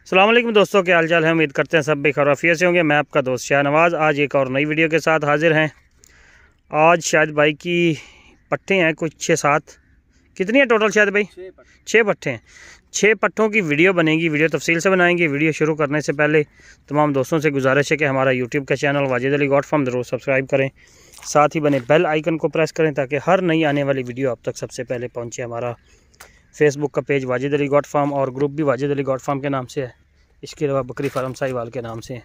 अस्सलाम वालेकुम दोस्तों, क्या हाल चाल है। उम्मीद करते हैं सब बेखैरियत से होंगे। मैं आपका दोस्त शाहनवाज आज एक और नई वीडियो के साथ हाजिर हैं। आज शायद भाई की पट्टे हैं कुछ 6-7, कितनी है टोटल शायद भाई? 6 पट्टे हैं। 6 पट्टों की वीडियो बनेगी, वीडियो तफसील से बनाएंगे। वीडियो शुरू करने से पहले तमाम दोस्तों से गुजारिश है कि हमारा यूट्यूब का channel Wajid Ali goat farm ज़रूर सब्सक्राइब करें, साथ ही बने बेल आइकन को प्रेस करें ताकि हर नई आने वाली वीडियो आप तक सबसे पहले पहुँचे। हमारा फेसबुक का page Wajid Ali goat farm और ग्रुप भी वाजिद अली गॉट फार्म के नाम से है। इसके अलावा बकरी फार्म साहिवाल के नाम से है।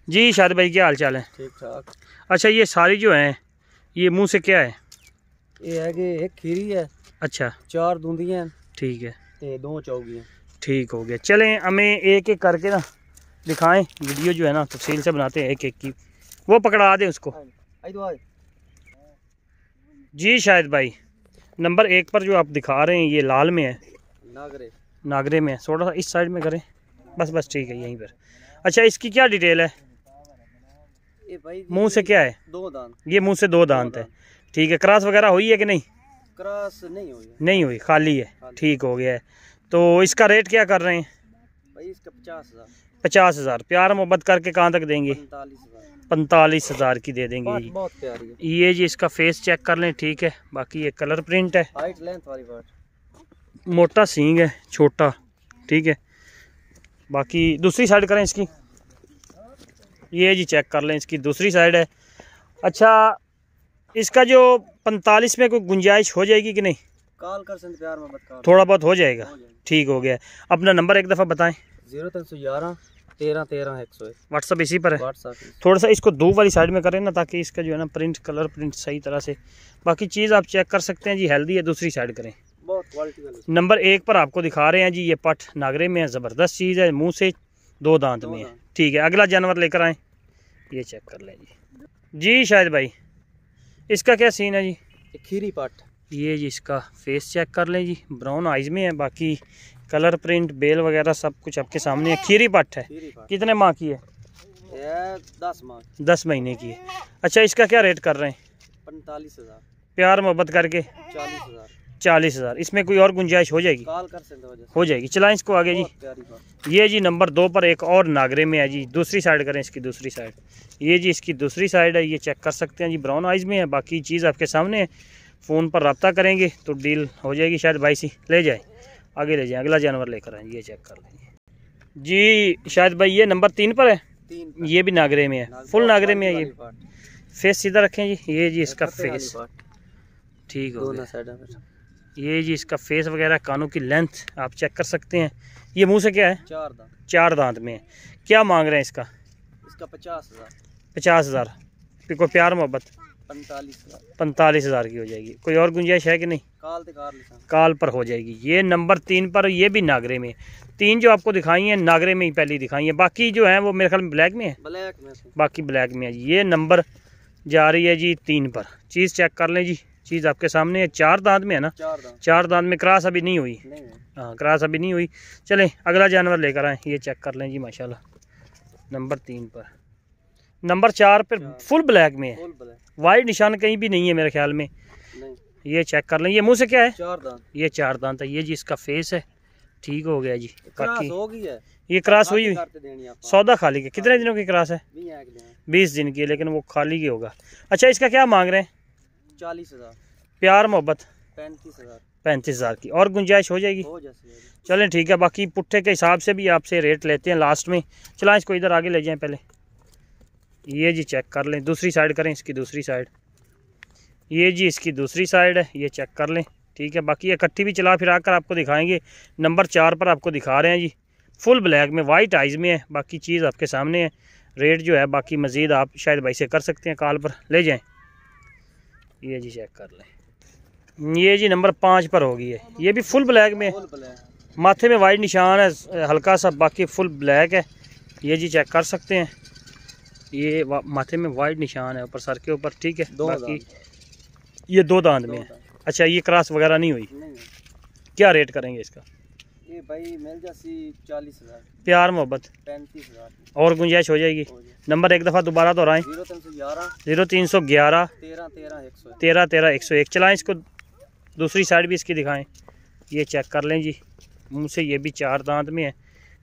जी शाहिद भाई, क्या हाल चाल है? ठीक ठाक। अच्छा, ये सारी जो हैं ये मुंह से क्या है? ये है कि एक खीरी है, अच्छा 4 दूंदियां, ठीक है, ते 2 चौगियां। ठीक हो गया। चलें हमें एक एक करके ना दिखाएं, वीडियो जो है ना तफसील से बनाते हैं एक एक की। वो पकड़ा दें उसको। जी शाहिद भाई, नंबर 1 पर जो आप दिखा रहे हैं ये लाल में है, नागरे में है। थोड़ा सा इस साइड में करें, बस ठीक है यहीं पर। अच्छा, इसकी क्या डिटेल है? ये भाई मुंह से क्या है? 2 दांत। ये मुंह से 2 दांत है, ठीक है। क्रॉस वगैरह हुई है कि नहीं? क्रॉस नहीं हुई है। नहीं हुई, खाली है, ठीक हो गया है। तो इसका रेट क्या कर रहे हैं? भाई इसका 50,000। 50,000 प्यार मोहब्बत करके कहाँ तक देंगे? 45,000 की दे देंगे जी। बहुत प्यारी है ये जी, इसका फेस चेक कर लें, ठीक है। बाकी ये कलर प्रिंट है, हाइट लेंथ वाली बात, मोटा सींग है, छोटा, ठीक है। बाकी दूसरी साइड करें इसकी, ये जी चेक कर लें, इसकी दूसरी साइड है। अच्छा, इसका जो 45 में कोई गुंजाइश हो जाएगी कि नहीं? कॉल कर सकते प्यार में बता, थोड़ा बहुत हो जाएगा, ठीक हो गया। अपना नंबर एक दफ़ा बताएं। 0311 13 13 101। व्हाट्सअप इसी पर है। व्हाट्सअप थोड़ा सा इसको दो वाली साइड में करें ना, ताकि इसका जो है ना प्रिंट, कलर प्रिंट सही तरह से। बाकी चीज़ आप चेक कर सकते हैं जी, हेल्दी है। दूसरी साइड करें, बहुत क्वालिटी वाली। नंबर 1 पर आपको दिखा रहे हैं जी, ये पट नागरे में है, ज़बरदस्त चीज़ है, मुंह से 2 दांत में है, ठीक है। अगला जानवर लेकर आएँ, ये चेक कर लें जी। जी शाहिद भाई, इसका क्या सीन है जी? खीरी पट, ये जी इसका फेस चेक कर लें जी, ब्राउन आइज़ में है। बाकी कलर प्रिंट, बेल वगैरह सब कुछ आपके सामने है। खीरी पट है, कितने माह की है? 10 माह, 10 महीने की है। अच्छा, इसका क्या रेट कर रहे हैं? 45,000 प्यार मोहब्बत करके 40,000। 40,000। इसमें कोई और गुंजाइश हो जाएगी? कॉल कर सकते हो जाएगी। चलाएं इसको आगे जी। ये जी नंबर 2 पर एक और नागरे में है जी। दूसरी साइड करें, इसकी दूसरी साइड, ये जी इसकी दूसरी साइड है, ये चेक कर सकते हैं जी, ब्राउन आइज़ में है। बाकी चीज़ आपके सामने है, फ़ोन पर रब्ता करेंगे तो डील हो जाएगी। शायद भाई सी ले जाए, आगे ले जाएँ। अगला जानवर लेकर आए, ये चेक कर लेंगे जी। शायद भाई ये नंबर 3 पर है, ये भी नागरे में है, फुल नागरे में है। ये फेस सीधा रखें जी, ये जी इसका फेस ठीक हो गया। ये जी इसका फेस वगैरह, कानों की लेंथ आप चेक कर सकते हैं। ये मुंह से क्या है? 4 दांत में है। क्या मांग रहे हैं इसका? 50,000। 50,000। कोई प्यार मोहब्बत? 45,000 की हो जाएगी। कोई और गुंजाइश है कि नहीं? काल पर हो जाएगी। ये नंबर 3 पर, ये भी नागरे में। 3 जो आपको दिखाई हैं नागरे में ही पहली दिखाई है, बाकी जो है वो मेरे ख्याल में ब्लैक में है। बाकी ब्लैक में है जी। ये नंबर जा रही है जी 3 पर। चीज़ चेक कर लें जी, चीज़ आपके सामने है। 4 दांत में है ना? 4 दांत में। क्रॉस अभी नहीं हुई, हाँ क्रॉस अभी नहीं हुई। चलें अगला जानवर लेकर आएँ, ये चेक कर लें जी। माशाल्लाह नंबर 3 पर। नंबर 4 पर फुल ब्लैक में है, वाइट निशान कहीं भी नहीं है मेरे ख्याल में। ये चेक कर लें। ये मुंह से क्या है? 4 दांत। ये 4 दांत है। ये जी इसका फेस है, ठीक हो गया जी। बाकी हो गई है, ये क्रॉस हुई हुई सौदा खाली के। कितने दिनों की क्रॉस है? 20 दिन की है, लेकिन वो खाली की होगा। अच्छा, इसका क्या मांग रहे हैं? 40,000। प्यार मोहब्बत 35,000। 35,000 की और गुंजाइश हो जाएगी? चलें ठीक है। बाकी पुट्ठे के हिसाब से भी आपसे रेट लेते हैं लास्ट में। चला इसको इधर आगे ले जाएं पहले। ये जी चेक कर लें, दूसरी साइड करें, इसकी दूसरी साइड, ये जी इसकी दूसरी साइड है, ये चेक कर लें, ठीक है। बाकी इकट्ठी भी चला फिरा कर आपको दिखाएंगे। नंबर 4 पर आपको दिखा रहे हैं जी, फुल ब्लैक में, वाइट आइज़ में है। बाकी चीज़ आपके सामने है। रेट जो है बाकी मज़ीद आप शायद भाई से कर सकते हैं, कॉल पर ले जाएं। ये जी चेक कर लें, ये जी नंबर 5 पर होगी है। ये भी फुल ब्लैक में, माथे में वाइट निशान है हल्का सा, बाकी फुल ब्लैक है। ये जी चेक कर सकते हैं, ये माथे में वाइट निशान है ऊपर सर के ऊपर, ठीक है। बाकी ये 2 दांत में है। अच्छा, ये क्रॉस वगैरह नहीं हुई? क्या रेट करेंगे इसका? ये भाई मिल जासी 40,000। प्यार मोहब्बत 35,000 और गुंजाइश हो जाएगी। नंबर एक दफ़ा दोबारा दोहराएं। 0311 13 13 101। चलाएं इसको, दूसरी साइड भी इसकी दिखाएं। ये चेक कर लें जी, मुंह से ये भी 4 दांत में है,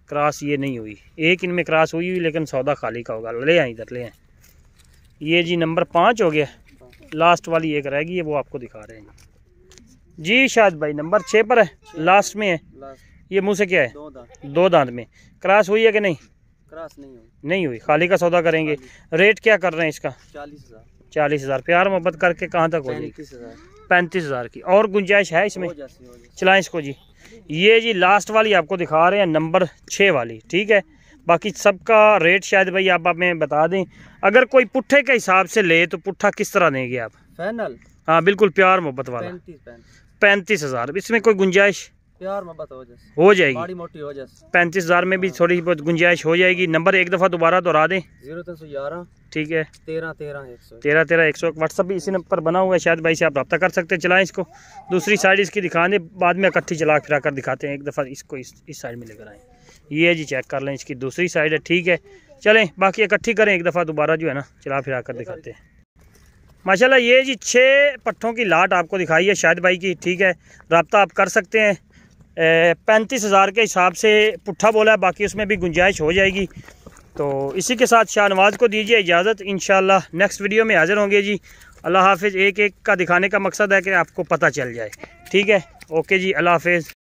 क्रॉस ये नहीं हुई, एक इनमें क्रॉस हुई लेकिन सौदा खाली का होगा। ले आए इधर ले आए। ये जी नंबर 5 हो गया, लास्ट वाली एक रह गई है, वो आपको दिखा रहे हैं जी। शायद भाई नंबर 6 पर है, लास्ट में है। ये मुंह से क्या है? 2 दांत में। क्रॉस हुई है कि नहीं? क्रॉस नहीं हुई। नहीं हुई, खाली का सौदा करेंगे। रेट क्या कर रहे हैं इसका? 40,000। 40,000। प्यार मोहब्बत करके कहाँ तक हो जाएगी? 35,000 की। और गुंजाइश है इसमें? चलाएं इसको जी। ये जी लास्ट वाली आपको दिखा रहे हैं, नंबर 6 वाली, ठीक है। बाकी सबका रेट शायद भाई आप हमें बता दें। अगर कोई पुट्ठे के हिसाब से ले तो पुट्ठा किस तरह देंगे आप? फाइनल? हाँ बिल्कुल प्यार मोहब्बत वाला। 35,000। इसमें कोई गुंजाइश प्यार मोहब्बत हो जाएगी? बड़ी मोटी हो जाएगी। 35,000 में भी थोड़ी बहुत गुंजाइश हो जाएगी। नंबर एक दफ़ा दोबारा दोहरा दें। 0311 ठीक है 13 100 व्हाट्सअप भी इसी नंबर पर बना हुआ है, शायद भाई से आप रब्ता कर सकते हैं। चलाएं इसको। दूसरी साइड इसकी दिखा दें, बाद में इकट्ठी चला फिरा कर दिखाते हैं। एक दफ़ा इसको इस साइड में लेकर आएँ। ये जी चेक कर लें, इसकी दूसरी साइड है, ठीक है। चलें बाकी इकट्ठी करें एक दफ़ा दोबारा जो है ना, चला फिरा कर दिखाते हैं। माशाल्लाह ये जी 6 पट्ठों की लाट आपको दिखाई है शायद भाई की, ठीक है। रब्ता आप कर सकते हैं। 35,000 के हिसाब से पुट्ठा बोला है, बाकी उसमें भी गुंजाइश हो जाएगी। तो इसी के साथ शाहनवाज को दीजिए इजाज़त। इंशाल्लाह नेक्स्ट वीडियो में हाज़िर होंगे जी। अल्लाह हाफिज़। एक एक का दिखाने का मकसद है कि आपको पता चल जाए, ठीक है। ओके जी, अल्लाह हाफिज़।